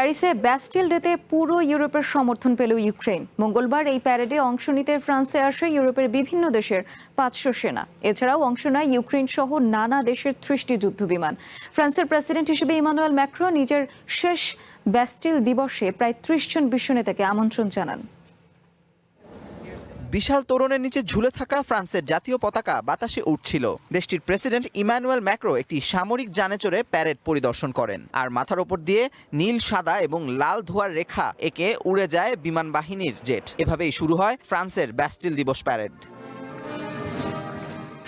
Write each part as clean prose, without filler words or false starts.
প্যারিসে ব্যাস্টিল ডেতে পুরো ইউরোপের সমর্থন পেল ইউক্রেন। মঙ্গলবার এই প্যারেডে অংশ নিতে ফ্রান্সে আসে ইউরোপের বিভিন্ন দেশের ৫০০ সেনা। এছাড়াও অংশ নেয় ইউক্রেন সহ নানা দেশের ৩০টি যুদ্ধবিমান। ফ্রান্সের প্রেসিডেন্ট হিসেবে ইমানুয়েল ম্যাক্রো নিজের শেষ ব্যাস্টিল দিবসে প্রায় ৩০ জন বিশ্ব নেতাকে আমন্ত্রণ জানান। বিশাল তোরণের নিচে ঝুলে থাকা ফ্রান্সের জাতীয় পতাকা বাতাসে উঠছিল। দেশটির প্রেসিডেন্ট ইমানুয়েল ম্যাক্রো একটি সামরিক যানে চড়ে প্যারেড পরিদর্শন করেন, আর মাথার ওপর দিয়ে নীল, সাদা এবং লাল ধোঁয়ার রেখা এঁকে উড়ে যায় বিমান বাহিনীর জেট। এভাবেই শুরু হয় ফ্রান্সের ব্যাস্টিল দিবস প্যারেড।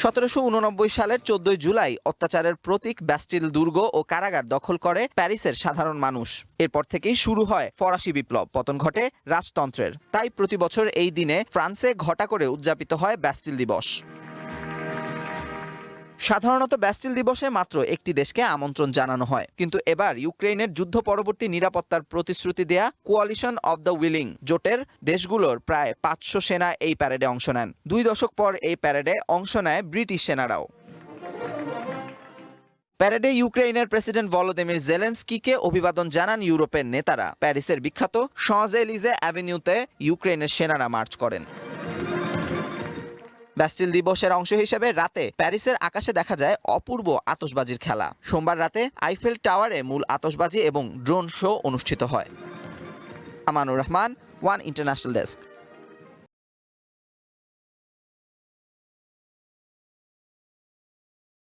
১৭৮৯ সালের ১৪ জুলাই অত্যাচারের প্রতীক ব্যাস্টিল দুর্গ ও কারাগার দখল করে প্যারিসের সাধারণ মানুষ। এরপর থেকেই শুরু হয় ফরাসি বিপ্লব, পতন ঘটে রাজতন্ত্রের। তাই প্রতি বছর এই দিনে ফ্রান্সে ঘটা করে উদযাপিত হয় ব্যাস্টিল দিবস। সাধারণত ব্যাস্টিল দিবসে মাত্র একটি দেশকে আমন্ত্রণ জানানো হয়, কিন্তু এবার ইউক্রেনের যুদ্ধ পরবর্তী নিরাপত্তার প্রতিশ্রুতি দেয়া কোয়ালিশন অব দ্য উইলিং জোটের দেশগুলোর প্রায় ৫০০ সেনা এই প্যারেডে অংশ নেন। ২ দশক পর এই প্যারেডে অংশ নেয় ব্রিটিশ সেনারাও। প্যারেডে ইউক্রেনের প্রেসিডেন্ট ভলোদিমির জেলেনস্কিকে অভিবাদন জানান ইউরোপের নেতারা। প্যারিসের বিখ্যাত শাঁজ-এলিজে অ্যাভিনিউতে ইউক্রেনের সেনারা মার্চ করেন। ব্যাস্টিল দিবসের অংশ হিসেবে রাতে প্যারিসের আকাশে দেখা যায় অপূর্ব আতশবাজির খেলা। সোমবার রাতে আইফেল টাওয়ারে মূল আতশবাজি এবং ড্রোন শো অনুষ্ঠিত হয়। Amanur Rahman, one international desk.